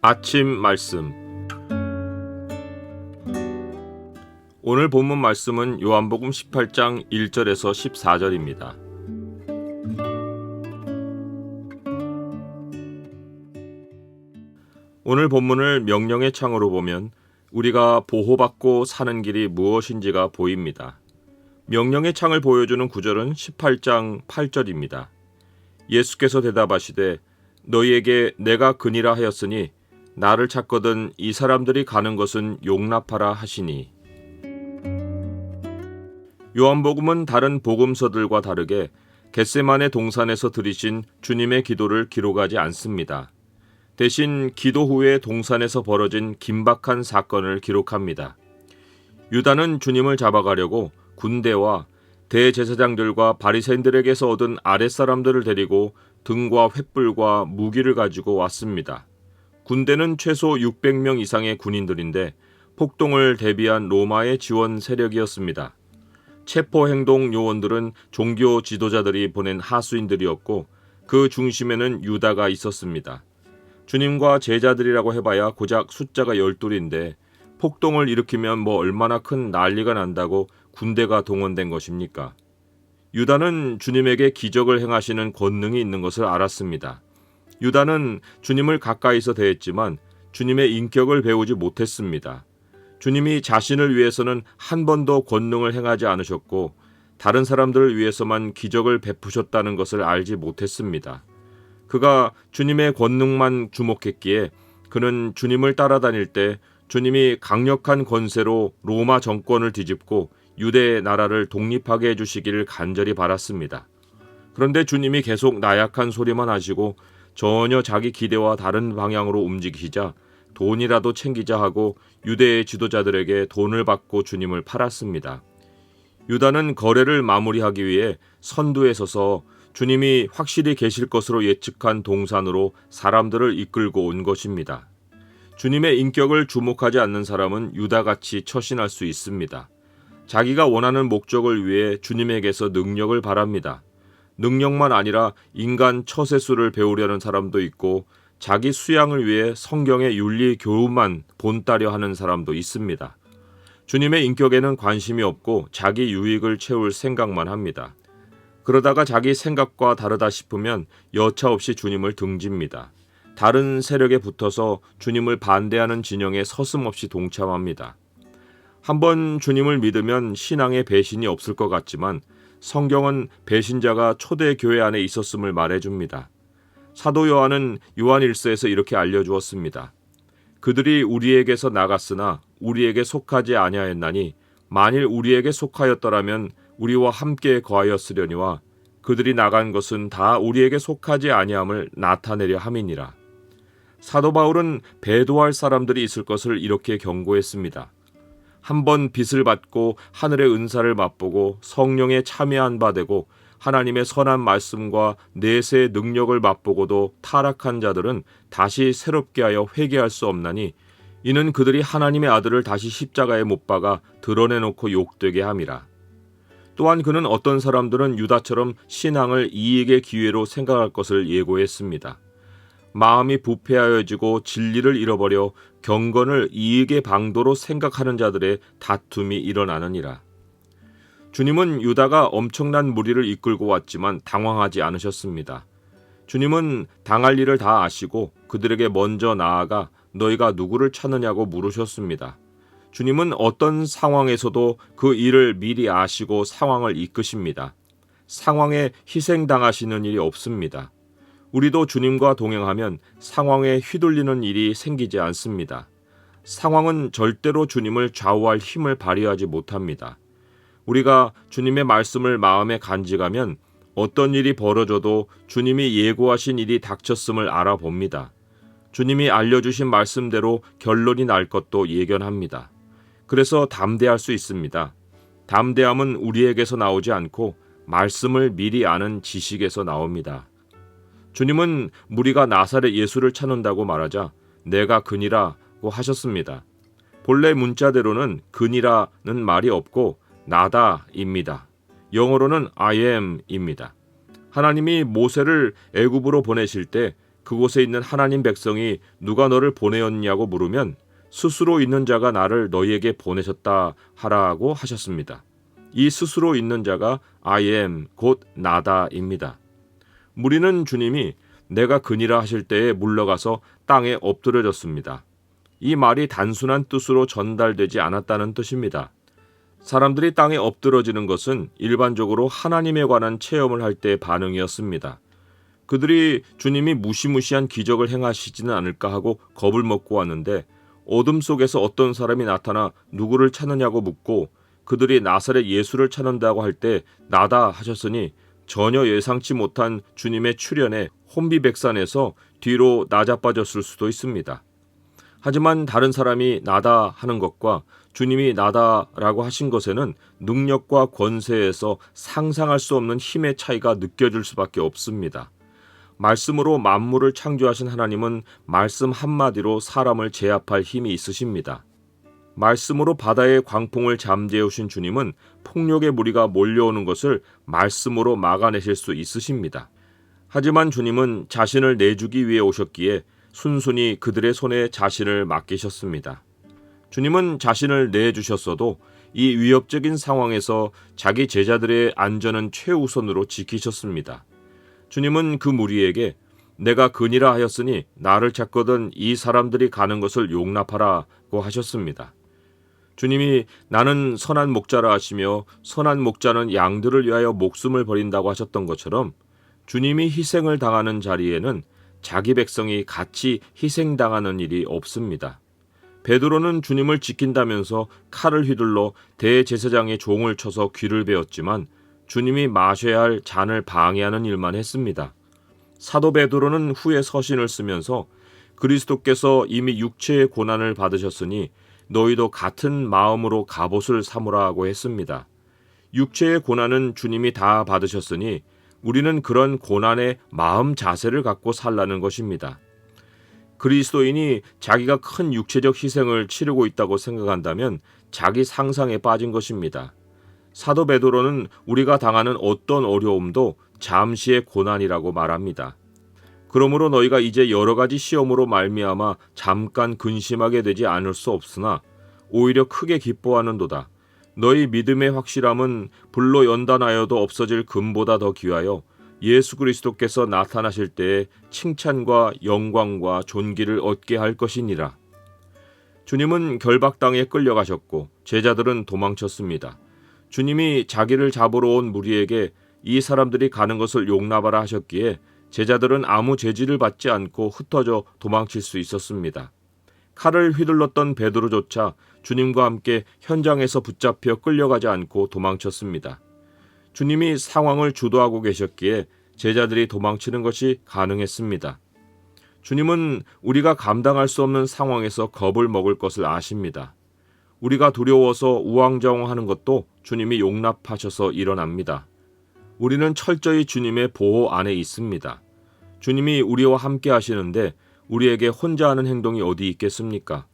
아침 말씀. 오늘 본문 말씀은 요한복음 18장 1절에서 14절입니다. 오늘 본문을 명령의 창으로 보면 우리가 보호받고 사는 길이 무엇인지가 보입니다. 명령의 창을 보여주는 구절은 18장 8절입니다. 예수께서 대답하시되 너희에게 내가 그니라 하였으니 나를 찾거든 이 사람들이 가는 것은 용납하라 하시니. 요한복음은 다른 복음서들과 다르게 겟세마네 동산에서 드리신 주님의 기도를 기록하지 않습니다. 대신 기도 후에 동산에서 벌어진 긴박한 사건을 기록합니다. 유다는 주님을 잡아가려고 군대와 대제사장들과 바리새인들에게서 얻은 아랫사람들을 데리고 등과 횃불과 무기를 가지고 왔습니다. 군대는 최소 600명 이상의 군인들인데 폭동을 대비한 로마의 지원 세력이었습니다. 체포행동 요원들은 종교 지도자들이 보낸 하수인들이었고 그 중심에는 유다가 있었습니다. 주님과 제자들이라고 해봐야 고작 숫자가 12인데 폭동을 일으키면 얼마나 큰 난리가 난다고 군대가 동원된 것입니까? 유다는 주님에게 기적을 행하시는 권능이 있는 것을 알았습니다. 유다는 주님을 가까이서 대했지만 주님의 인격을 배우지 못했습니다. 주님이 자신을 위해서는 한 번도 권능을 행하지 않으셨고 다른 사람들을 위해서만 기적을 베푸셨다는 것을 알지 못했습니다. 그가 주님의 권능만 주목했기에 그는 주님을 따라다닐 때 주님이 강력한 권세로 로마 정권을 뒤집고 유대 나라를 독립하게 해주시기를 간절히 바랐습니다. 그런데 주님이 계속 나약한 소리만 하시고 전혀 자기 기대와 다른 방향으로 움직이시자 돈이라도 챙기자 하고 유대의 지도자들에게 돈을 받고 주님을 팔았습니다. 유다는 거래를 마무리하기 위해 선두에 서서 주님이 확실히 계실 것으로 예측한 동산으로 사람들을 이끌고 온 것입니다. 주님의 인격을 주목하지 않는 사람은 유다같이 처신할 수 있습니다. 자기가 원하는 목적을 위해 주님에게서 능력을 바랍니다. 능력만 아니라 인간 처세술을 배우려는 사람도 있고 자기 수양을 위해 성경의 윤리 교훈만 본따려 하는 사람도 있습니다. 주님의 인격에는 관심이 없고 자기 유익을 채울 생각만 합니다. 그러다가 자기 생각과 다르다 싶으면 여차없이 주님을 등집니다. 다른 세력에 붙어서 주님을 반대하는 진영에 서슴없이 동참합니다. 한번 주님을 믿으면 신앙에 배신이 없을 것 같지만 성경은 배신자가 초대 교회 안에 있었음을 말해줍니다. 사도 요한은 요한 1서에서 이렇게 알려주었습니다. 그들이 우리에게서 나갔으나 우리에게 속하지 아니하였나니 만일 우리에게 속하였더라면 우리와 함께 거하였으려니와 그들이 나간 것은 다 우리에게 속하지 아니함을 나타내려 함이니라. 사도 바울은 배도할 사람들이 있을 것을 이렇게 경고했습니다. 한번 빚을 받고 하늘의 은사를 맛보고 성령에 참여한 바 되고 하나님의 선한 말씀과 내세의 능력을 맛보고도 타락한 자들은 다시 새롭게 하여 회개할 수 없나니 이는 그들이 하나님의 아들을 다시 십자가에 못 박아 드러내놓고 욕되게 함이라. 또한 그는 어떤 사람들은 유다처럼 신앙을 이익의 기회로 생각할 것을 예고했습니다. 마음이 부패하여지고 진리를 잃어버려 경건을 이익의 방도로 생각하는 자들의 다툼이 일어나느니라. 주님은 유다가 엄청난 무리를 이끌고 왔지만 당황하지 않으셨습니다. 주님은 당할 일을 다 아시고 그들에게 먼저 나아가 너희가 누구를 찾느냐고 물으셨습니다. 주님은 어떤 상황에서도 그 일을 미리 아시고 상황을 이끄십니다. 상황에 희생당하시는 일이 없습니다. 우리도 주님과 동행하면 상황에 휘둘리는 일이 생기지 않습니다. 상황은 절대로 주님을 좌우할 힘을 발휘하지 못합니다. 우리가 주님의 말씀을 마음에 간직하면 어떤 일이 벌어져도 주님이 예고하신 일이 닥쳤음을 알아봅니다. 주님이 알려주신 말씀대로 결론이 날 것도 예견합니다. 그래서 담대할 수 있습니다. 담대함은 우리에게서 나오지 않고 말씀을 미리 아는 지식에서 나옵니다. 주님은 무리가 나사렛 예수를 찾는다고 말하자 내가 그니라고 하셨습니다. 본래 문자대로는 그니라는 말이 없고 나다입니다. 영어로는 I am입니다. 하나님이 모세를 애굽으로 보내실 때 그곳에 있는 하나님 백성이 누가 너를 보내었냐고 물으면 스스로 있는 자가 나를 너희에게 보내셨다 하라고 하셨습니다. 이 스스로 있는 자가 I am 곧 나다입니다. 무리는 주님이 내가 그니라 하실 때에 물러가서 땅에 엎드려졌습니다. 이 말이 단순한 뜻으로 전달되지 않았다는 뜻입니다. 사람들이 땅에 엎드러지는 것은 일반적으로 하나님에 관한 체험을 할 때의 반응이었습니다. 그들이 주님이 무시무시한 기적을 행하시지는 않을까 하고 겁을 먹고 왔는데 어둠 속에서 어떤 사람이 나타나 누구를 찾느냐고 묻고 그들이 나사렛 예수를 찾는다고 할 때 나다 하셨으니 전혀 예상치 못한 주님의 출현에 혼비백산해서 뒤로 나자빠졌을 수도 있습니다. 하지만 다른 사람이 나다 하는 것과 주님이 나다라고 하신 것에는 능력과 권세에서 상상할 수 없는 힘의 차이가 느껴질 수밖에 없습니다. 말씀으로 만물을 창조하신 하나님은 말씀 한마디로 사람을 제압할 힘이 있으십니다. 말씀으로 바다의 광풍을 잠재우신 주님은 폭력의 무리가 몰려오는 것을 말씀으로 막아내실 수 있으십니다. 하지만 주님은 자신을 내주기 위해 오셨기에 순순히 그들의 손에 자신을 맡기셨습니다. 주님은 자신을 내주셨어도 이 위협적인 상황에서 자기 제자들의 안전은 최우선으로 지키셨습니다. 주님은 그 무리에게 내가 그니라 하였으니 나를 찾거든 이 사람들이 가는 것을 용납하라고 하셨습니다. 주님이 나는 선한 목자라 하시며 선한 목자는 양들을 위하여 목숨을 버린다고 하셨던 것처럼 주님이 희생을 당하는 자리에는 자기 백성이 같이 희생당하는 일이 없습니다. 베드로는 주님을 지킨다면서 칼을 휘둘러 대제사장의 종을 쳐서 귀를 베었지만 주님이 마셔야 할 잔을 방해하는 일만 했습니다. 사도 베드로는 후에 서신을 쓰면서 그리스도께서 이미 육체의 고난을 받으셨으니 너희도 같은 마음으로 갑옷을 삼으라고 했습니다. 육체의 고난은 주님이 다 받으셨으니 우리는 그런 고난의 마음 자세를 갖고 살라는 것입니다. 그리스도인이 자기가 큰 육체적 희생을 치르고 있다고 생각한다면 자기 상상에 빠진 것입니다. 사도 베드로는 우리가 당하는 어떤 어려움도 잠시의 고난이라고 말합니다. 그러므로 너희가 이제 여러 가지 시험으로 말미암아 잠깐 근심하게 되지 않을 수 없으나 오히려 크게 기뻐하는도다. 너희 믿음의 확실함은 불로 연단하여도 없어질 금보다 더 귀하여 예수 그리스도께서 나타나실 때에 칭찬과 영광과 존귀를 얻게 할 것이니라. 주님은 결박당에 끌려가셨고 제자들은 도망쳤습니다. 주님이 자기를 잡으러 온 무리에게 이 사람들이 가는 것을 용납하라 하셨기에 제자들은 아무 제지를 받지 않고 흩어져 도망칠 수 있었습니다. 칼을 휘둘렀던 베드로조차 주님과 함께 현장에서 붙잡혀 끌려가지 않고 도망쳤습니다. 주님이 상황을 주도하고 계셨기에 제자들이 도망치는 것이 가능했습니다. 주님은 우리가 감당할 수 없는 상황에서 겁을 먹을 것을 아십니다. 우리가 두려워서 우왕좌왕하는 것도 주님이 용납하셔서 일어납니다. 우리는 철저히 주님의 보호 안에 있습니다. 주님이 우리와 함께 하시는데 우리에게 혼자 하는 행동이 어디 있겠습니까?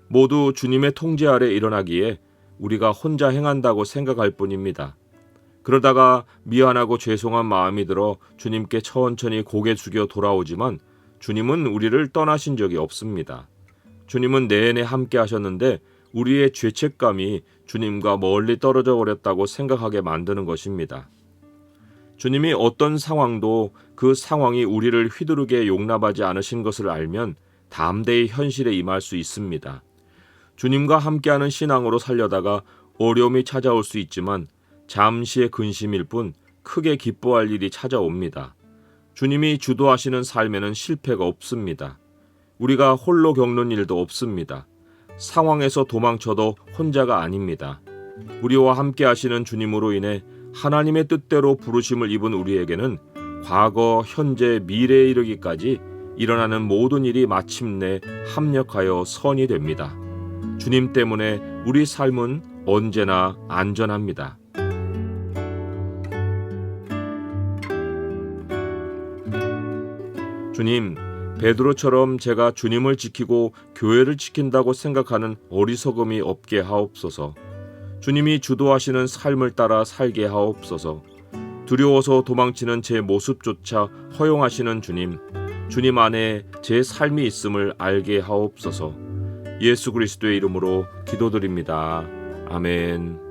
모두 주님의 통제 아래 일어나기에 우리가 혼자 행한다고 생각할 뿐입니다. 그러다가 미안하고 죄송한 마음이 들어 주님께 천천히 고개 숙여 돌아오지만 주님은 우리를 떠나신 적이 없습니다. 주님은 내내 함께 하셨는데 우리의 죄책감이 주님과 멀리 떨어져 버렸다고 생각하게 만드는 것입니다. 주님이 어떤 상황도 그 상황이 우리를 휘두르게 용납하지 않으신 것을 알면 담대히 현실에 임할 수 있습니다. 주님과 함께하는 신앙으로 살려다가 어려움이 찾아올 수 있지만 잠시의 근심일 뿐 크게 기뻐할 일이 찾아옵니다. 주님이 주도하시는 삶에는 실패가 없습니다. 우리가 홀로 겪는 일도 없습니다. 상황에서 도망쳐도 혼자가 아닙니다. 우리와 함께 하시는 주님으로 인해 하나님의 뜻대로 부르심을 입은 우리에게는 과거, 현재, 미래에 이르기까지 일어나는 모든 일이 마침내 합력하여 선이 됩니다. 주님 때문에 우리 삶은 언제나 안전합니다. 주님, 베드로처럼 제가 주님을 지키고 교회를 지킨다고 생각하는 어리석음이 없게 하옵소서. 주님이 주도하시는 삶을 따라 살게 하옵소서. 두려워서 도망치는 제 모습조차 허용하시는 주님, 주님 안에 제 삶이 있음을 알게 하옵소서. 예수 그리스도의 이름으로 기도드립니다. 아멘.